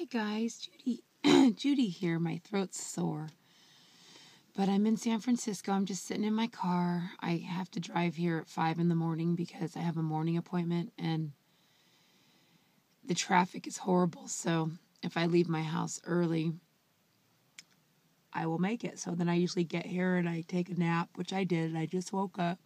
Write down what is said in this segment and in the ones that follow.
guys, Judy. Judy here. My throat's sore. But I'm in San Francisco. I'm just sitting in my car. I have to drive here at 5 in the morning because I have a morning appointment and the traffic is horrible. So if I leave my house early, I will make it. So then I usually get here and I take a nap, which I did. I just woke up.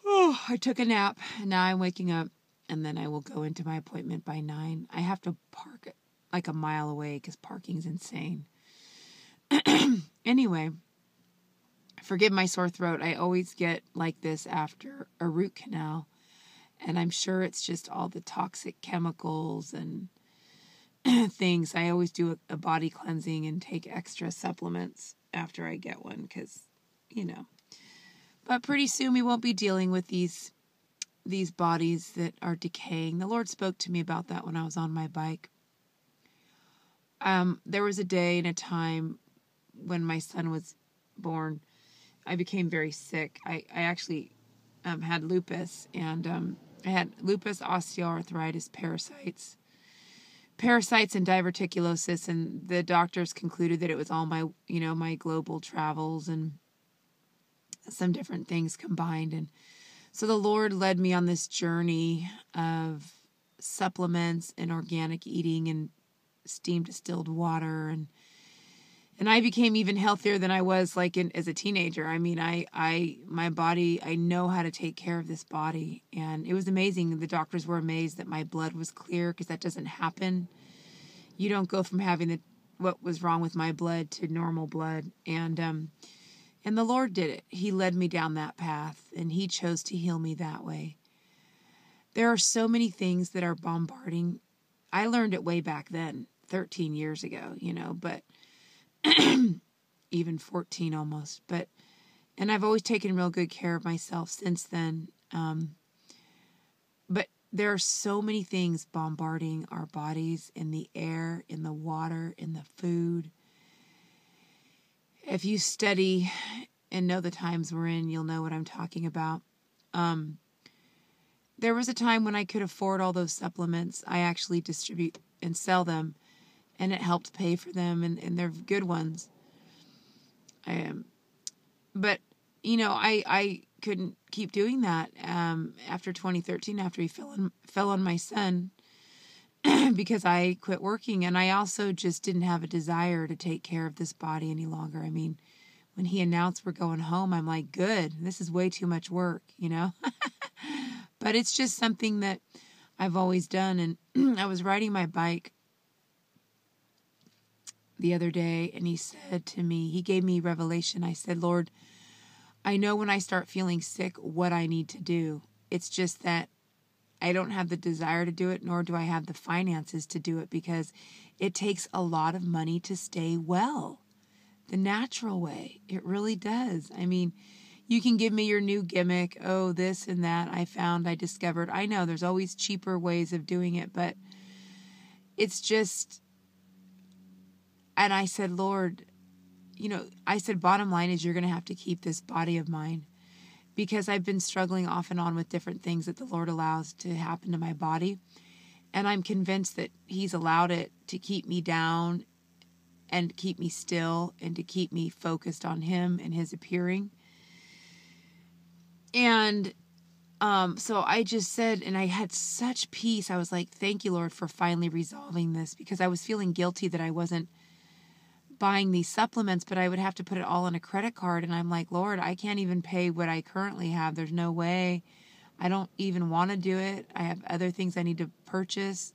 Oh, I took a nap and now I'm waking up and then I will go into my appointment by 9. I have to park like a mile away because parking's insane. Anyway, forgive my sore throat. I always get like this after a root canal, and I'm sure it's just all the toxic chemicals and things. I always do a body cleansing and take extra supplements after I get one because, But pretty soon we won't be dealing with these bodies that are decaying. The Lord spoke to me about that when I was on my bike. There was a day and a time when my son was born. I became very sick. I actually had lupus, and I had lupus, osteoarthritis, parasites, and diverticulosis, and the doctors concluded that it was all my global travels and some different things combined. And so the Lord led me on this journey of supplements and organic eating and steam distilled water, and I became even healthier than I was as a teenager. I mean, my body, I know how to take care of this body, and it was amazing. The doctors were amazed that my blood was clear because that doesn't happen. You don't go from having what was wrong with my blood to normal blood, and the Lord did it. He led me down that path, and He chose to heal me that way. There are so many things that are bombarding. I learned it way back then, 13 years ago, but even 14 almost. And I've always taken real good care of myself since then. But there are so many things bombarding our bodies, in the air, in the water, in the food. If you study and know the times we're in, you'll know what I'm talking about. There was a time when I could afford all those supplements. I actually distribute and sell them, and it helped pay for them, and they're good ones. But, I couldn't keep doing that after 2013, after he fell on my son, because I quit working, and I also just didn't have a desire to take care of this body any longer. I mean, when he announced we're going home, I'm like, good, this is way too much work, But it's just something that I've always done, and I was riding my bike the other day, and he gave me revelation. I said, Lord, I know when I start feeling sick what I need to do. It's just that I don't have the desire to do it, nor do I have the finances to do it, because it takes a lot of money to stay well. The natural way. It really does. I mean, you can give me your new gimmick. Oh, this and that I discovered. I know there's always cheaper ways of doing it, but it's just... And I said, Lord, bottom line is you're going to have to keep this body of mine, because I've been struggling off and on with different things that the Lord allows to happen to my body. And I'm convinced that He's allowed it to keep me down and keep me still and to keep me focused on Him and His appearing. And so I just said, and I had such peace. I was like, thank you, Lord, for finally resolving this, because I was feeling guilty that I wasn't buying these supplements, but I would have to put it all on a credit card. And I'm like, Lord, I can't even pay what I currently have. There's no way. I don't even want to do it. I have other things I need to purchase,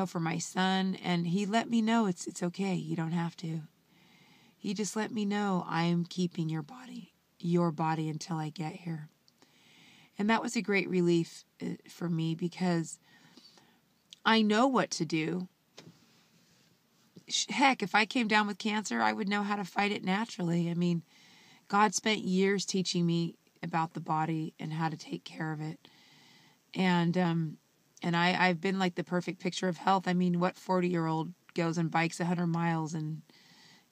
for my son. And He let me know it's okay. You don't have to. He just let me know, I'm keeping your body until I get here. And that was a great relief for me, because I know what to do. Heck, if I came down with cancer, I would know how to fight it naturally. I mean, God spent years teaching me about the body and how to take care of it. And I've been like the perfect picture of health. I mean, what 40-year-old goes and bikes 100 miles? And,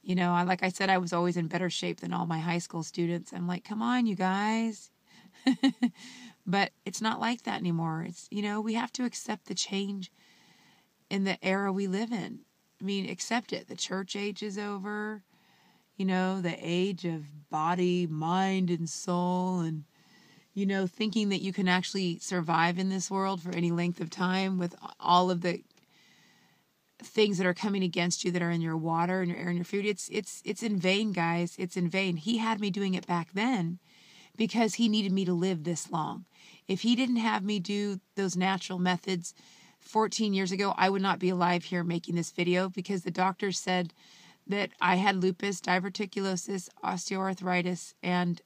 like I said, I was always in better shape than all my high school students. I'm like, come on, you guys. But it's not like that anymore. It's, we have to accept the change in the era we live in. I mean, accept it. The church age is over. You know, the age of body, mind, and soul, and, you know, thinking that you can actually survive in this world for any length of time with all of the things that are coming against you that are in your water and your air and your food. It's in vain, guys. It's in vain. He had me doing it back then because he needed me to live this long. If he didn't have me do those natural methods 14 years ago, I would not be alive here making this video, because the doctors said that I had lupus, diverticulosis, osteoarthritis, and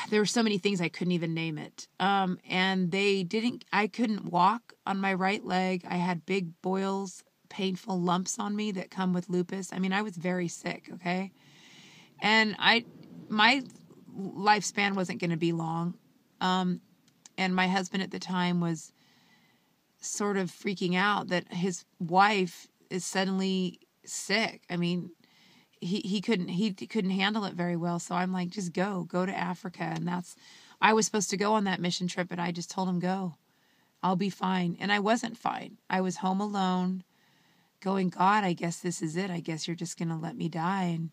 there were so many things I couldn't even name it. And I couldn't walk on my right leg. I had big boils, painful lumps on me that come with lupus. I mean, I was very sick, okay? And my lifespan wasn't going to be long. And my husband at the time was sort of freaking out that his wife is suddenly sick. I mean, he couldn't handle it very well. So I'm like, just go to Africa. And I was supposed to go on that mission trip, but I just told him, go, I'll be fine. And I wasn't fine. I was home alone going, God, I guess this is it. I guess you're just going to let me die. And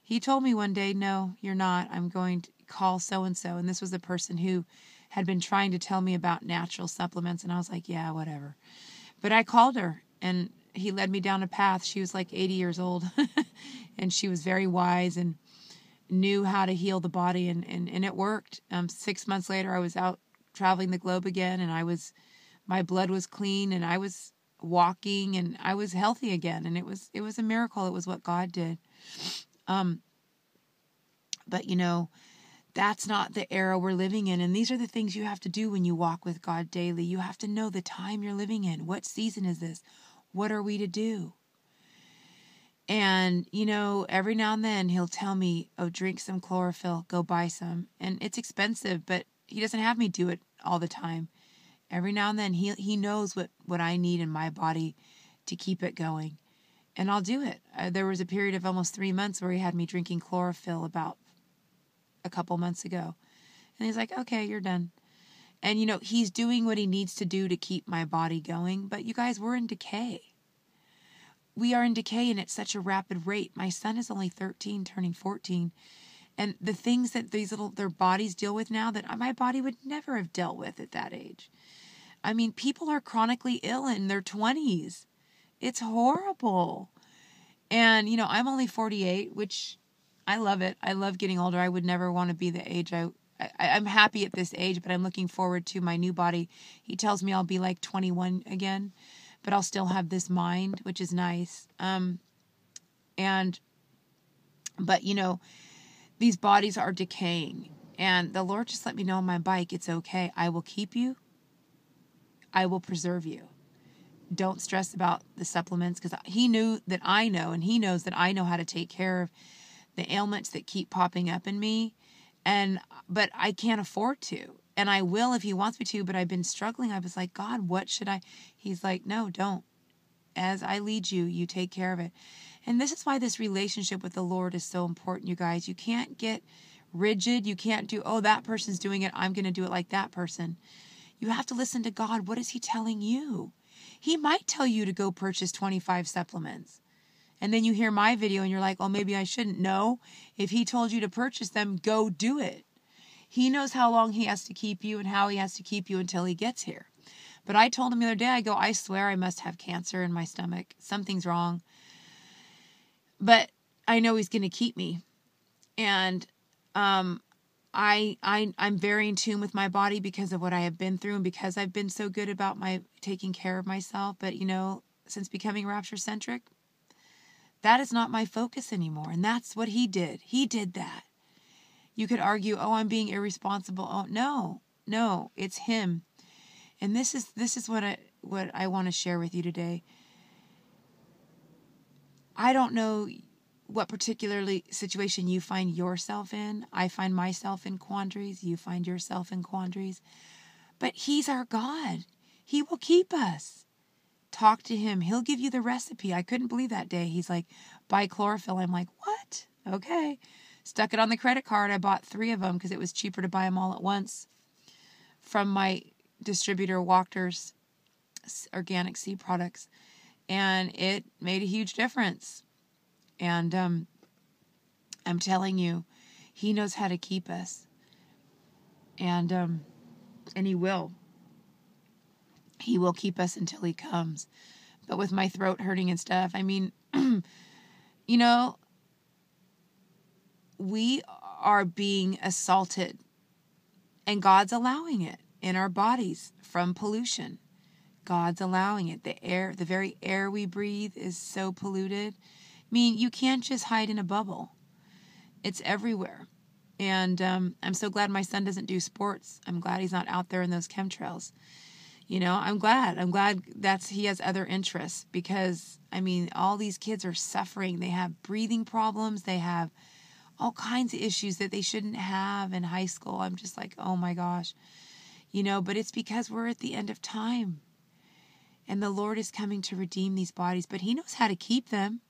he told me one day, no, you're not. I'm going to call so-and-so. And this was the person who had been trying to tell me about natural supplements. And I was like, yeah, whatever. But I called her, and he led me down a path. She was like 80 years old and she was very wise and knew how to heal the body. And it worked. 6 months later, I was out traveling the globe again, and my blood was clean, and I was walking, and I was healthy again. And it was a miracle. It was what God did. But you know, that's not the era we're living in. And these are the things you have to do when you walk with God daily. You have to know the time you're living in. What season is this? What are we to do? And, you know, every now and then he'll tell me, oh, drink some chlorophyll, go buy some. And it's expensive, but he doesn't have me do it all the time. Every now and then he knows what I need in my body to keep it going. And I'll do it. There was a period of almost 3 months where he had me drinking chlorophyll about a couple months ago. And he's like, okay, you're done. And, you know, he's doing what he needs to do to keep my body going. But you guys, we're in decay. We are in decay, and at such a rapid rate. My son is only 13, turning 14. And the things that their bodies deal with now that my body would never have dealt with at that age. I mean, people are chronically ill in their 20s. It's horrible. And, you know, I'm only 48, which I love it. I love getting older. I would never want to be the age I'm happy at this age, but I'm looking forward to my new body. He tells me I'll be like 21 again, but I'll still have this mind, which is nice. But you know, these bodies are decaying, and the Lord just let me know on my bike, it's okay. I will keep you. I will preserve you. Don't stress about the supplements, because he knew that I know, and he knows that I know how to take care of the ailments that keep popping up in me. But I can't afford to. And I will if he wants me to, but I've been struggling. I was like, God, what should I? He's like, no, don't. As I lead you, you take care of it. And this is why this relationship with the Lord is so important, you guys. You can't get rigid. You can't do, oh, that person's doing it, I'm going to do it like that person. You have to listen to God. What is he telling you? He might tell you to go purchase 25 supplements. And then you hear my video and you're like, oh, maybe I shouldn't. No, if he told you to purchase them, go do it. He knows how long he has to keep you and how he has to keep you until he gets here. But I told him the other day, I go, I swear I must have cancer in my stomach. Something's wrong. But I know he's going to keep me. And I'm very in tune with my body because of what I have been through and because I've been so good about my taking care of myself. But, you know, since becoming rapture-centric, that is not my focus anymore. And that's what he did. He did that. You could argue, oh, I'm being irresponsible. Oh, no, it's him. And this is what I want to share with you today. I don't know what particularly situation you find yourself in. I find myself in quandaries. You find yourself in quandaries. But he's our God. He will keep us. Talk to him. He'll give you the recipe. I couldn't believe that day. He's like, buy chlorophyll. I'm like, what? Okay. Stuck it on the credit card. I bought 3 of them because it was cheaper to buy them all at once from my distributor, Walkers. organic seed products, and it made a huge difference. And I'm telling you, he knows how to keep us, and he will. He will keep us until he comes. But with my throat hurting and stuff, I mean, you know, we are being assaulted, and God's allowing it in our bodies from pollution. God's allowing it. The very air we breathe is so polluted. I mean, you can't just hide in a bubble. It's everywhere. And I'm so glad my son doesn't do sports. I'm glad he's not out there in those chemtrails. You know, I'm glad he has other interests, because, I mean, all these kids are suffering. They have breathing problems. They have all kinds of issues that they shouldn't have in high school. I'm just like, oh my gosh. You know, but it's because we're at the end of time. And the Lord is coming to redeem these bodies, but he knows how to keep them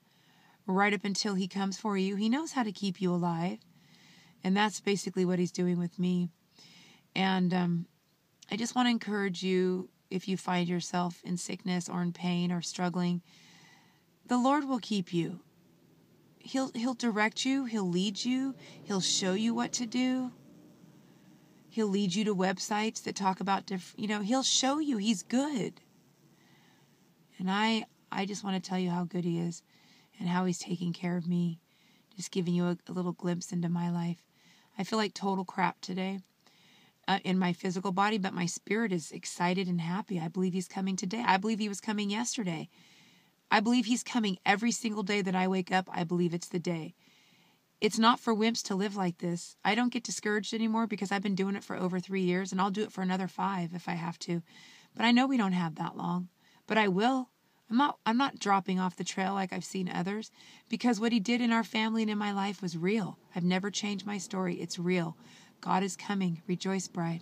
right up until he comes for you. He knows how to keep you alive. And that's basically what he's doing with me. And I just want to encourage you, if you find yourself in sickness or in pain or struggling, the Lord will keep you. He'll direct you. He'll lead you. He'll show you what to do. He'll lead you to websites that talk about different, he'll show you. He's good. And I just want to tell you how good he is and how he's taking care of me, just giving you a little glimpse into my life. I feel like total crap today in my physical body, but my spirit is excited and happy. I believe he's coming today. I believe he was coming yesterday. I believe he's coming every single day that I wake up. I believe it's the day. It's not for wimps to live like this. I don't get discouraged anymore because I've been doing it for over 3 years, and I'll do it for another 5 if I have to. But I know we don't have that long. But I will. I'm not dropping off the trail like I've seen others, because what he did in our family and in my life was real. I've never changed my story. It's real. God is coming. Rejoice, bride.